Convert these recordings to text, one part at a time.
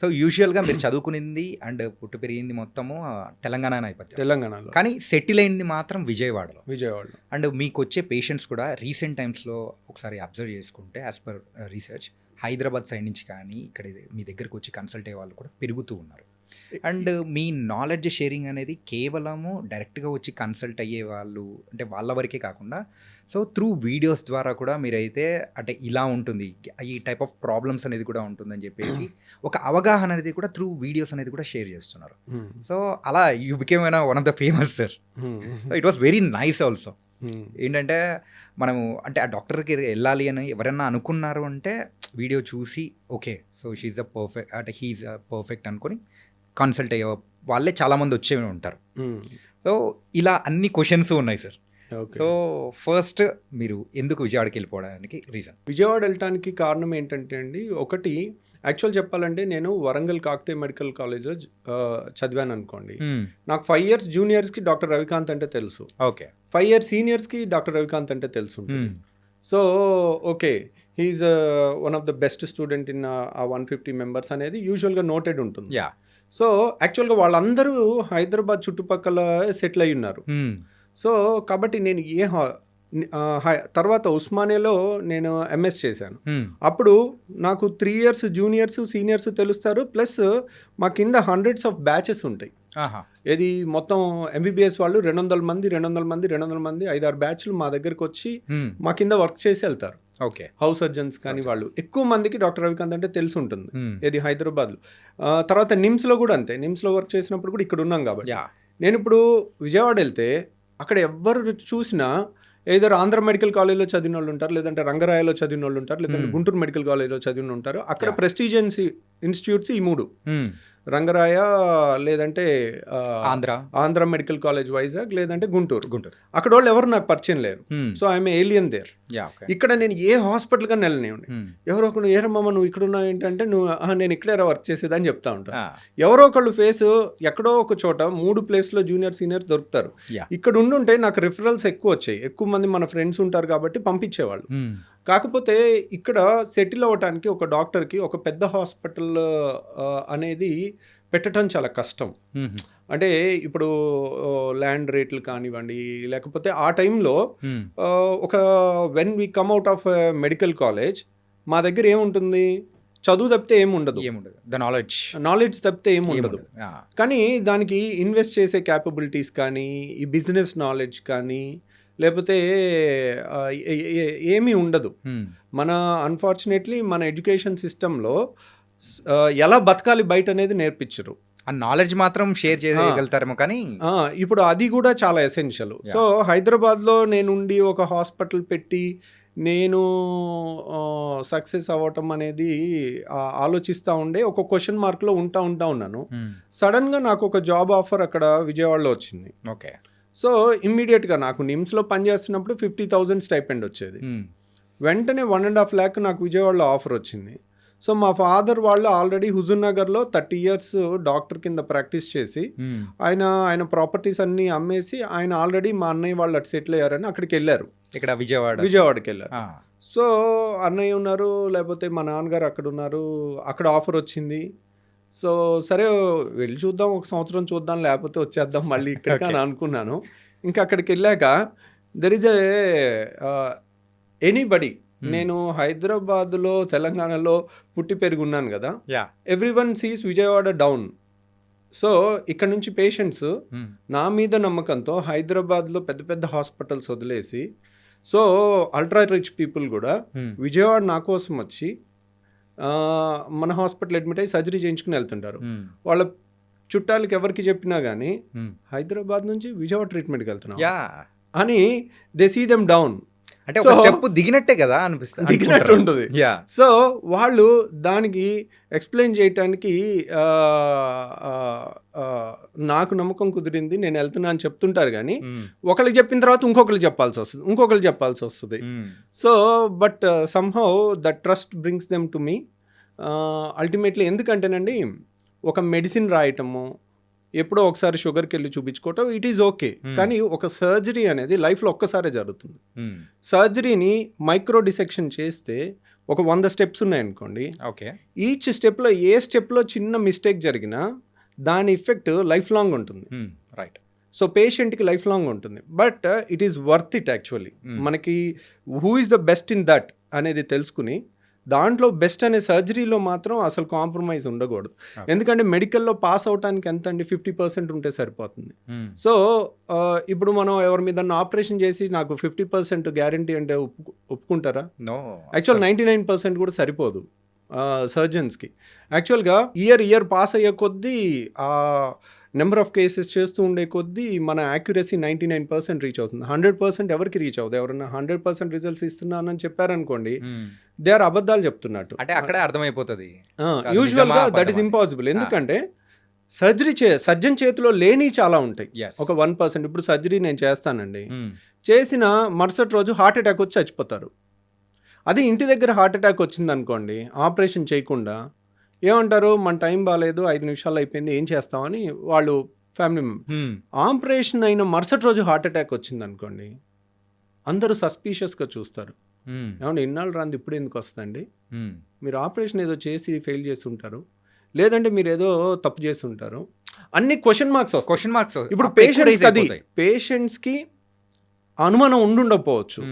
So యూజువల్గా మీరు చదువుకునింది and పుట్టి పెరిగింది మొత్తము తెలంగాణ నేపథ్యం, తెలంగాణలో. కానీ సెటిల్ అయింది మాత్రం విజయవాడలో. విజయవాడలో. అండ్ మీకు వచ్చే పేషెంట్స్ కూడా రీసెంట్ టైమ్స్లో ఒకసారి అబ్జర్వ్ చేసుకుంటే as per research Hyderabad side నుంచి కానీ ఇక్కడ మీ దగ్గరకు వచ్చి కన్సల్ట్ అయ్యే వాళ్ళు కూడా పెరుగుతూ ఉన్నారు. అండ్ మీ నాలెడ్జ్ షేరింగ్ అనేది కేవలము డైరెక్ట్గా వచ్చి కన్సల్ట్ అయ్యే వాళ్ళు అంటే వాళ్ళ వరకే కాకుండా సో త్రూ వీడియోస్ ద్వారా కూడా మీరైతే అంటే ఇలా ఉంటుంది, ఈ టైప్ ఆఫ్ ప్రాబ్లమ్స్ అనేది కూడా ఉంటుందని చెప్పేసి ఒక అవగాహన అనేది కూడా త్రూ వీడియోస్ అనేది కూడా షేర్ చేస్తున్నారు. సో అలా you became one of the famous sir. So it was very nice also. ఏంటంటే మనము అంటే ఆ డాక్టర్కి వెళ్ళాలి అని ఎవరైనా అనుకున్నారు అంటే వీడియో చూసి okay so she's a perfect అంటే హీఈస్ అ పర్ఫెక్ట్ అనుకొని కన్సల్ట్ అయ్యే వాళ్ళే చాలామంది వచ్చే ఉంటారు. సో ఇలా అన్ని క్వశ్చన్స్ ఉన్నాయి సార్. సో ఫస్ట్ మీరు ఎందుకు విజయవాడకి వెళ్ళిపోవడానికి రీజన్? విజయవాడ వెళ్ళటానికి కారణం ఏంటంటే అండి, ఒకటి యాక్చువల్ చెప్పాలంటే నేను వరంగల్ కాకతీయ మెడికల్ కాలేజ్లో చదివాను అనుకోండి. నాకు 5 years జూనియర్స్కి డాక్టర్ రవికాంత్ అంటే తెలుసు. ఓకే. 5 years సీనియర్స్కి డాక్టర్ రవికాంత్ అంటే తెలుసు. So okay he's one of the best student in 150 members అనేది యూజువల్గా నోటెడ్ ఉంటుంది. యా. సో యాక్చువల్గా వాళ్ళందరూ హైదరాబాద్ చుట్టుపక్కల సెటిల్ అయి ఉన్నారు. సో కాబట్టి నేను తర్వాత ఉస్మానియాలో నేను ఎంఎస్ చేశాను. అప్పుడు నాకు 3 years జూనియర్స్ సీనియర్స్ తెలుస్తారు, ప్లస్ మా కింద hundreds of బ్యాచెస్ ఉంటాయి. ఇది మొత్తం ఎంబీబీఎస్ వాళ్ళు 200 మంది 5-6 బ్యాచ్లు మా దగ్గరకు వచ్చి మా కింద వర్క్ చేసి వెళ్తారు. ఓకే. హౌస్ సర్జన్స్ కానీ వాళ్ళు ఎక్కువ మందికి డాక్టర్ రవికాంత్ అంటే తెలిసి ఉంటుంది. ఇది హైదరాబాద్లో. తర్వాత నిమ్స్లో కూడా అంతే. నిమ్స్లో వర్క్ చేసినప్పుడు కూడా ఇక్కడ ఉన్నాం కాబట్టి. నేను ఇప్పుడు విజయవాడ వెళ్తే అక్కడ ఎవరు చూసినా ఏదో ఆంధ్ర మెడికల్ కాలేజ్లో చదివిన వాళ్ళు ఉంటారు, లేదంటే రంగరాయలో చదివిన వాళ్ళు ఉంటారు, లేదంటే గుంటూరు మెడికల్ కాలేజ్లో చదివిన ఉంటారు. అక్కడ ప్రెస్టీజియస్ ఇన్స్టిట్యూట్స్ ఈ 3, రంగరాయ, లేదంటే ఆంధ్ర మెడికల్ కాలేజ్ వైజాగ్, లేదంటే గుంటూరు. అక్కడ వాళ్ళు ఎవరు నాకు పరిచయం లేరు. So I'm alien there. ఇక్కడ నేను ఏ హాస్పిటల్ కానీ వెళ్ళనివ్వండి, ఎవరో ఒకరు ఏరమ్మా నువ్వు ఇక్కడ ఉన్నావు ఏంటంటే నేను ఇక్కడే వర్క్ చేసేదని చెప్తా ఉంటాను. ఎవరో ఒకళ్ళు ఫేస్ ఎక్కడో ఒక చోట 3 places జూనియర్ సీనియర్ దొరుకుతారు. ఇక్కడ ఉండుంటే నాకు రిఫరల్స్ ఎక్కువ వచ్చాయి, ఎక్కువ మంది మన ఫ్రెండ్స్ ఉంటారు కాబట్టి పంపించేవాళ్ళు. కాకపోతే ఇక్కడ సెటిల్ అవ్వటానికి ఒక డాక్టర్కి ఒక పెద్ద హాస్పిటల్ అనేది పెట్టడం చాలా కష్టం. అంటే ఇప్పుడు ల్యాండ్ రేట్లు కానివ్వండి, లేకపోతే ఆ టైంలో ఒక when we come out of medical college మా దగ్గర ఏముంటుంది, చదువు తప్పితే ఏముండదు, నాలెడ్జ్ తప్పితే ఏముండదు. కానీ దానికి ఇన్వెస్ట్ చేసే క్యాపబిలిటీస్ కానీ, ఈ బిజినెస్ నాలెడ్జ్ కానీ, లేకపోతే ఏమీ ఉండదు. మన అన్ఫార్చునేట్లీ మన ఎడ్యుకేషన్ సిస్టంలో ఎలా బతకాలి బయట అనేది నేర్పించరు. ఆ నాలెడ్జ్ మాత్రం షేర్ చేయగలుగుతారేమో, కానీ ఇప్పుడు అది కూడా చాలా ఎసెన్షియల్. సో హైదరాబాద్లో నేనుండి ఒక హాస్పిటల్ పెట్టి నేను సక్సెస్ అవ్వటం అనేది ఆలోచిస్తూ ఉండే ఒక క్వశ్చన్ మార్క్లో ఉన్నాను. సడన్గా నాకు ఒక జాబ్ ఆఫర్ అక్కడ విజయవాడలో వచ్చింది. ఓకే. సో ఇమ్మీడియట్గా నాకు నిమ్స్లో పనిచేస్తున్నప్పుడు 50,000 స్టైపెండ్ వచ్చేది. వెంటనే 1.5 lakh నాకు విజయవాడలో ఆఫర్ వచ్చింది. సో మా ఫాదర్ వాళ్ళు ఆల్రెడీ హుజూర్ నగర్లో 30 years డాక్టర్ కింద ప్రాక్టీస్ చేసి ఆయన ప్రాపర్టీస్ అన్నీ అమ్మేసి ఆయన ఆల్రెడీ మా అన్నయ్య వాళ్ళు అటు సెటిల్ అయ్యారని అక్కడికి వెళ్ళారు. ఇక్కడ విజయవాడకి వెళ్ళారు. సో అన్నయ్య ఉన్నారు, లేకపోతే మా నాన్నగారు అక్కడ ఉన్నారు. అక్కడ ఆఫర్ వచ్చింది. సో సరే వెళ్ళి చూద్దాం, 1 సంవత్సరం చూద్దాం, లేకపోతే వచ్చేద్దాం మళ్ళీ ఇక్కడికి అని అనుకున్నాను. ఇంకా అక్కడికి వెళ్ళాక దెర్ ఈజ్ ఎనీబడి, నేను హైదరాబాద్లో తెలంగాణలో పుట్టి పెరిగి ఉన్నాను కదా, everyone sees Vijayawada down. So ఇక్కడ నుంచి పేషెంట్స్ నా మీద నమ్మకంతో హైదరాబాద్లో పెద్ద పెద్ద హాస్పిటల్స్ వదిలేసి, సో అల్ట్రా రిచ్ పీపుల్ కూడా విజయవాడ నా కోసం వచ్చి మన హాస్పిటల్ అడ్మిట్ అయ్యి సర్జరీ చేయించుకుని వెళ్తుంటారు. వాళ్ళ చుట్టాలకి ఎవరికి చెప్పినా కానీ హైదరాబాద్ నుంచి విజయవాడ ట్రీట్మెంట్కి వెళ్తున్నాం అని దే సీ దెమ్ డౌన్. అంటే ఒక స్టెప్ దిగినట్టే కదా అనిపిస్తుంది, దిగినట్టు ఉంటుంది. సో వాళ్ళు దానికి ఎక్స్ప్లెయిన్ చేయటానికి నాకు నమ్మకం కుదిరింది, నేను వెళ్తున్నా అని చెప్తుంటారు. కానీ ఒకరికి చెప్పిన తర్వాత ఇంకొకరికి చెప్పాల్సి వస్తుంది. So but somehow the trust brings them to me ultimately. ఎందుకంటేనండి ఒక మెడిసిన్ రాయటము, ఎప్పుడో ఒకసారి షుగర్కి వెళ్ళి చూపించుకోవటం ఇట్ ఈజ్ ఓకే. కానీ ఒక సర్జరీ అనేది లైఫ్లో ఒక్కసారే జరుగుతుంది. సర్జరీని మైక్రో డిసెక్షన్ చేస్తే ఒక 100 స్టెప్స్ ఉన్నాయనుకోండి, ఓకే. ఈచ్ స్టెప్లో ఏ స్టెప్లో చిన్న మిస్టేక్ జరిగినా దాని ఎఫెక్ట్ లైఫ్ లాంగ్ ఉంటుంది. రైట్. సో పేషెంట్కి లైఫ్ లాంగ్ ఉంటుంది. But it is worth it actually. మనకి who is the best in that అనేది తెలుసుకుని దాంట్లో బెస్ట్ అనే సర్జరీలో మాత్రం అసలు కాంప్రమైజ్ ఉండకూడదు. ఎందుకంటే మెడికల్లో పాస్ అవడానికి ఎంత అండి, 50% ఉంటే సరిపోతుంది. సో ఇప్పుడు మనం ఎవరి మీద ఆపరేషన్ చేసి నాకు 50% గ్యారంటీ అంటే ఒప్పుకుంటారా? యాక్చువల్ 99% కూడా సరిపోదు సర్జన్స్కి. యాక్చువల్గా ఇయర్ పాస్ అయ్యే కొద్దీ ఆ నెంబర్ ఆఫ్ కేసెస్ చేస్తూ ఉండే కొద్దీ మన యాక్యురసీ 99% రీచ్ అవుతుంది. 100% ఎవరికి రీచ్ అవుతుంది? ఎవరన్నా 100% రిజల్ట్స్ ఇస్తున్నానని చెప్పారనుకోండి, దే ఆర్ అబద్ధాలు చెప్తున్నట్టు. అంటే అక్కడే అర్థమైపోతుంది. యూజువల్గా దట్ ఈస్ ఇంపాసిబుల్. ఎందుకంటే సర్జన్ చేతిలో లేని చాలా ఉంటాయి. ఒక 1% ఇప్పుడు సర్జరీ నేను చేస్తానండి, చేసిన మరుసటి రోజు హార్ట్ అటాక్ వచ్చి చచ్చిపోతారు. అది ఇంటి దగ్గర హార్ట్ అటాక్ వచ్చింది అనుకోండి, ఆపరేషన్ చేయకుండా ఏమంటారు, మన టైం బాగాలేదు, 5 నిమిషాలు అయిపోయింది, ఏం చేస్తామని వాళ్ళు ఫ్యామిలీ మెంబర్. ఆపరేషన్ అయిన మరుసటి రోజు హార్ట్ అటాక్ వచ్చింది అనుకోండి, అందరూ సస్పీషియస్గా చూస్తారు. ఏమంటే ఇన్నాళ్ళు రాంది ఇప్పుడు ఎందుకు వస్తుందండి, మీరు ఆపరేషన్ ఏదో చేసి ఫెయిల్ చేసి ఉంటారు, లేదంటే మీరు ఏదో తప్పు చేసి ఉంటారు, అన్ని క్వశ్చన్ మార్క్స్. ఇప్పుడు పేషెంట్స్కి అనుమానం ఉండుండకపోవచ్చు,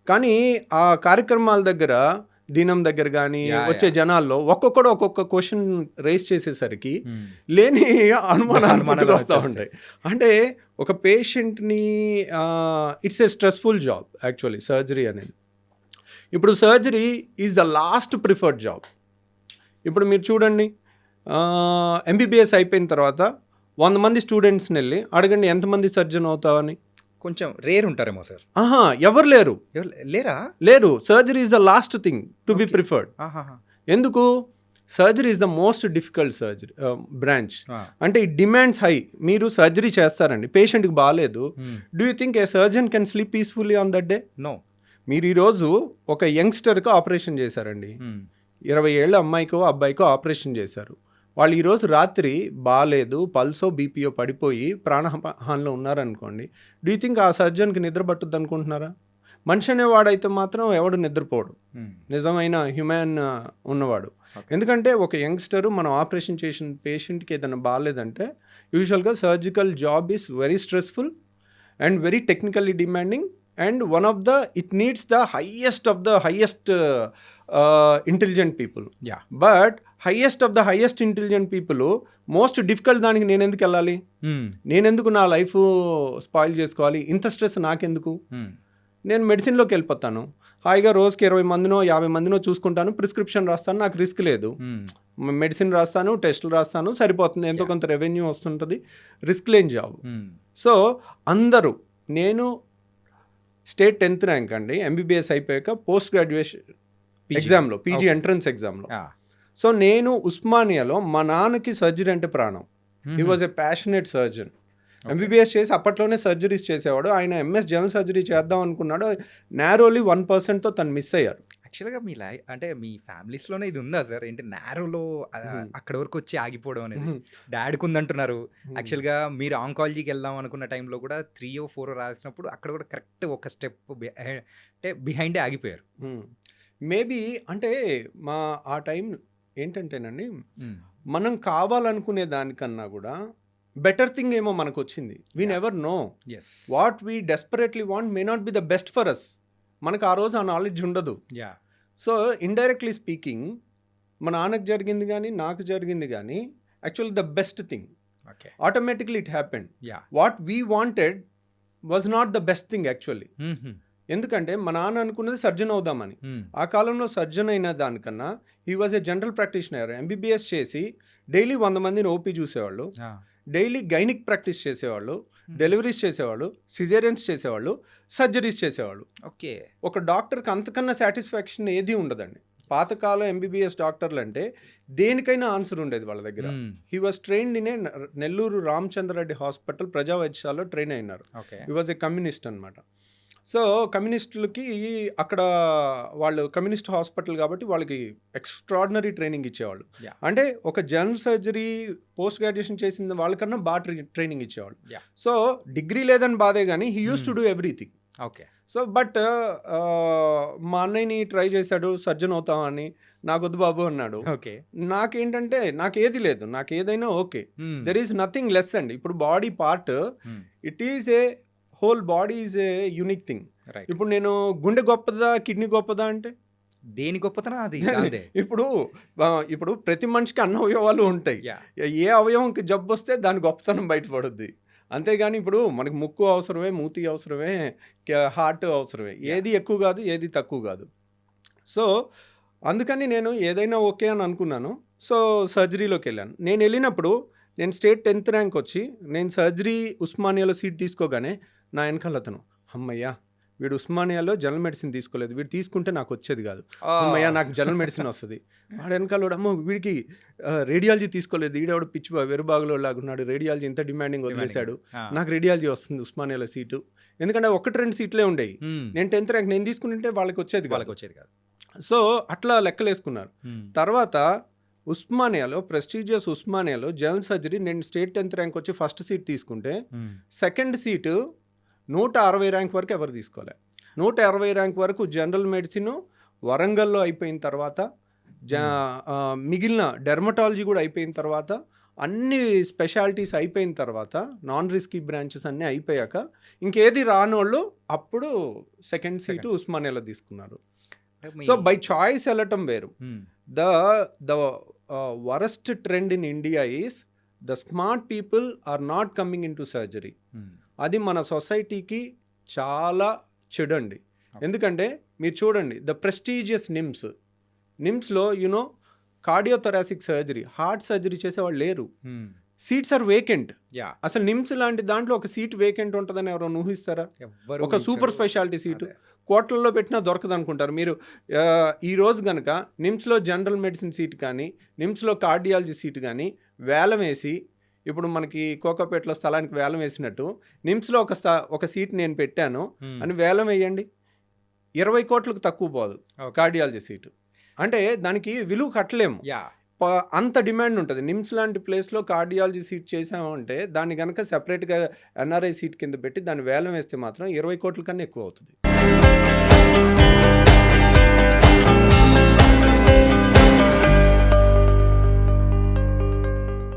కానీ ఆ కార్యక్రమాల దగ్గర దినం దగ్గర కానీ వచ్చే జనాల్లో ఒక్కొక్కడు ఒక్కొక్క క్వశ్చన్ రేస్ చేసేసరికి లేని అనుమానాలు వస్తూ ఉంటాయి. అంటే ఒక పేషెంట్ని it's a stressful job actually surgery అనేది. ఇప్పుడు surgery is the last preferred job. ఇప్పుడు మీరు చూడండి, ఎంబీబీఎస్ అయిపోయిన తర్వాత 100 మంది స్టూడెంట్స్ని వెళ్ళి అడగండి ఎంతమంది సర్జన్ అవుతావని. కొంచెం రేర్ ఉంటారేమో సార్. ఎవరు లేరు. Surgery is the last thing to be preferred. ఎందుకు? Surgery is the most difficult surgery branch. అంటే ఇట్ డిమాండ్స్ హై. మీరు సర్జరీ చేస్తారండి, పేషెంట్కి బాగాలేదు, do you think a surgeon can sleep peacefully on that day? No. మీరు ఈరోజు ఒక యంగ్స్టర్కి operation చేశారండి, 20 ఏళ్ళ అమ్మాయికో అబ్బాయికో ఆపరేషన్ చేశారు. వాళ్ళు ఈరోజు రాత్రి బాగాలేదు, పల్సో బీపీఓ పడిపోయి ప్రాణహానిలో ఉన్నారనుకోండి, డూ యూ థింక్ ఆ సర్జన్కి నిద్ర పట్టుద్ది అనుకుంటున్నారా? మనిషి అనేవాడైతే మాత్రం ఎవడు నిద్రపోడు, నిజమైన హ్యూమన్ ఉన్నవాడు. ఎందుకంటే ఒక యంగ్స్టరు మనం ఆపరేషన్ చేసిన పేషెంట్కి ఏదైనా బాగాలేదంటే యూజువల్గా surgical job is very stressful and very technically demanding and one of the it needs the highest of the highest intelligent people. But highest of the highest intelligent people most difficult దానికి నేను ఎందుకు వెళ్ళాలి, నేను ఎందుకు నా life spoil చేసుకోవాలి, ఇంత stress నాకెందుకు? నేను మెడిసిన్లోకి వెళ్ళిపోతాను, హాయిగా రోజుకి 20 మందినో 50 మందినో చూసుకుంటాను, ప్రిస్క్రిప్షన్ రాస్తాను, నాకు రిస్క్ లేదు, మెడిసిన్ రాస్తాను, టెస్టులు రాస్తాను, సరిపోతుంది, ఎంతో కొంత రెవెన్యూ వస్తుంటుంది, రిస్క్ లేని జాబ్. సో అందరూ, నేను స్టేట్ 10th ర్యాంక్ అండి ఎంబీబీఎస్ అయిపోయాక పోస్ట్ గ్రాడ్యుయేషన్ ఎగ్జామ్లో, పీజీ ఎంట్రన్స్ ఎగ్జామ్లో. సో నేను ఉస్మానియాలో, మా నాన్నకి సర్జరీ అంటే ప్రాణం, he was a passionate surgeon. MBBS చేసి అప్పట్లోనే సర్జరీస్ చేసేవాడు. ఆయన ఎంఎస్ జనరల్ సర్జరీ చేద్దాం అనుకున్నాడు, నారోలీ 1%తో తను మిస్ అయ్యారు. యాక్చువల్గా మీ అంటే మీ ఫ్యామిలీస్లోనే ఇది ఉందా సార్, ఏంటి నారోలో అక్కడ వరకు వచ్చి ఆగిపోవడం అనేది? డాడీకి ఉందంటున్నారు. యాక్చువల్గా మీరు ఆంకాలజీకి వెళ్దాం అనుకున్న టైంలో కూడా 3 or 4 రాసినప్పుడు అక్కడ కూడా కరెక్ట్ ఒక స్టెప్ అంటే బిహైండే ఆగిపోయారు. మేబీ అంటే ఆ టైం ఏంటంటేనండి, మనం కావాలనుకునే దానికన్నా కూడా బెటర్ థింగ్ ఏమో మనకు వచ్చింది. We never know what we desperately want may not be the best for us. మనకు ఆ రోజు ఆ నాలెడ్జ్ ఉండదు. సో ఇండైరెక్ట్లీ స్పీకింగ్ మా నాన్నకు జరిగింది కానీ నాకు జరిగింది కానీ actually the best thing. Automatically it happened. What we wanted was not the best thing actually. ఎందుకంటే మా నాన్న అనుకున్నది సర్జన్ అవుదామని. ఆ కాలంలో సర్జన్ అయిన దానికన్నా he was a general practitioner. MBBS చేసి డైలీ 100 మందిని ఓపీ చూసేవాళ్ళు, డైలీ గైనిక్ ప్రాక్టీస్ చేసేవాళ్ళు, డెలివరీస్ చేసేవాళ్ళు, సిజేరియన్స్ చేసేవాళ్ళు, సర్జరీస్ చేసేవాళ్ళు. ఓకే. ఒక డాక్టర్కి అంతకన్నా సాటిస్ఫాక్షన్ ఏది ఉండదండి. పాతకాలం ఎంబీబీఎస్ డాక్టర్లు అంటే దేనికైనా ఆన్సర్ ఉండేది వాళ్ళ దగ్గర. He was trained in a Nellore Ramachandra Reddy hospital ప్రజా వైద్యశాలలో ట్రైన్ అయినారు. హీ వాజ్ ఏ కమ్యూనిస్ట్ అనమాట. సో కమ్యూనిస్టులకి అక్కడ వాళ్ళు కమ్యూనిస్ట్ హాస్పిటల్ కాబట్టి వాళ్ళకి ఎక్స్ట్రాడినరీ ట్రైనింగ్ ఇచ్చేవాళ్ళు. అంటే ఒక జనరల్ సర్జరీ పోస్ట్ గ్రాడ్యుయేషన్ చేసిన వాళ్ళకన్నా బాగా ట్రైనింగ్ ఇచ్చేవాళ్ళు. సో డిగ్రీ లేదని బాధే కానీ he use to do everything. Okay. So but మా అన్నయ్యని ట్రై చేశాడు సర్జన్ అవుతామని, నాకొద్దు బాబు అన్నాడు. ఓకే. నాకేంటంటే నాకేది లేదు, నాకేదైనా okay. There is nothing less అండి. ఇప్పుడు body part it is a whole body is a unique thing. Right. ఇప్పుడు నేను గుండె గొప్పదా కిడ్నీ గొప్పదా అంటే దేని గొప్పతనం అది కాదే. ఇప్పుడు ప్రతి మనిషికి అన్ని అవయవాలు ఉంటాయి. యా. ఏ అవయవంకి జబ్బు వస్తే దాని గొప్పతనం బయటపడుద్ది. అంతేగాని ఇప్పుడు మనకి ముక్కు అవసరమే, మూతి అవసరమే, హార్ట్ అవసరమే. ఏది ఎక్కువ కాదు, ఏది తక్కువ కాదు. సో అందుకని నేను ఏదైనా ఓకే అని అనుకున్నాను. సో సర్జరీలోకి వెళ్ళాను. నేను వెళ్ళినప్పుడు నేను స్టేట్ 10th ర్యాంక్ వచ్చి నేను సర్జరీ ఉస్మానియాలో సీట్ తీసుకోగానే నా వెనకాల అతను, అమ్మయ్యా వీడు ఉస్మానియాలో జనరల్ మెడిసిన్ తీసుకోలేదు, వీడు తీసుకుంటే నాకు వచ్చేది కాదు, అమ్మయ్యా నాకు జనరల్ మెడిసిన్ వస్తుంది. వాడు వెనకాల అమ్మో వీడికి రేడియాలజీ తీసుకోలేదు, ఈడవాడు పిచ్చి వెరుబాగులో లాగున్నాడు, రేడియాలజీ ఇంత డిమాండింగ్ వదిలేశాడు, నాకు రేడియాలజీ వస్తుంది ఉస్మానియాలో సీటు. ఎందుకంటే 1-2 సీట్లే ఉండేవి. నేను 10th ర్యాంక్ నేను తీసుకుంటే వాళ్ళకి వచ్చేది కాదు. సో అట్లా లెక్కలేసుకున్నారు. తర్వాత ఉస్మానియాలో ప్రెస్టీజియస్ ఉస్మానియాలో జనరల్ సర్జరీ నేను స్టేట్ 10th ర్యాంక్ వచ్చి ఫస్ట్ సీట్ తీసుకుంటే సెకండ్ సీటు 160 ర్యాంక్ వరకు ఎవరు తీసుకోలే. 160 ర్యాంక్ వరకు జనరల్ మెడిసిన్ వరంగల్లో అయిపోయిన తర్వాత మిగిలిన డెర్మటాలజీ కూడా అయిపోయిన తర్వాత అన్ని స్పెషాలిటీస్ అయిపోయిన తర్వాత నాన్ రిస్కీ బ్రాంచెస్ అన్నీ అయిపోయాక ఇంకేది రానోళ్ళు అప్పుడు సెకండ్ సీటు ఉస్మానియాలో తీసుకున్నారు. సో బై చాయిస్ వెళ్ళటం వేరు. The worst trend in India is the smart people are not coming in to surgery. అది మన సొసైటీకి చాలా చెడండి. ఎందుకంటే మీరు చూడండి ద ప్రెస్టీజియస్ నిమ్స్లో you know cardiothoracic surgery, heart surgery చేసేవాళ్ళు లేరు. Seats are vacant. అసలు నిమ్స్ లాంటి దాంట్లో ఒక సీట్ వేకెంట్ ఉంటుందని ఎవరైనా ఊహిస్తారా? ఒక సూపర్ స్పెషాలిటీ సీటు కోట్లలో పెట్టినా దొరకదు అనుకుంటారు మీరు. ఈ రోజు కనుక నిమ్స్లో జనరల్ మెడిసిన్ సీట్ కానీ నిమ్స్లో కార్డియాలజీ సీట్ కానీ వేలం వేసి, ఇప్పుడు మనకి కోకాపేటలో స్థలానికి వేలం వేసినట్టు నిమ్స్లో ఒక సీట్ నేను పెట్టాను అని వేలం వేయండి, 20 కోట్లకు తక్కువ పోదు కార్డియాలజీ సీటు. అంటే దానికి విలువ కట్టలేము, అంత డిమాండ్ ఉంటుంది. నిమ్స్ లాంటి ప్లేస్లో కార్డియాలజీ సీట్ చేసామంటే దాన్ని కనుక సెపరేట్గా ఎన్ఆర్ఐ సీట్ కింద పెట్టి దాన్ని వేలం వేస్తే మాత్రం 20 కోట్ల కన్నా ఎక్కువ అవుతుంది.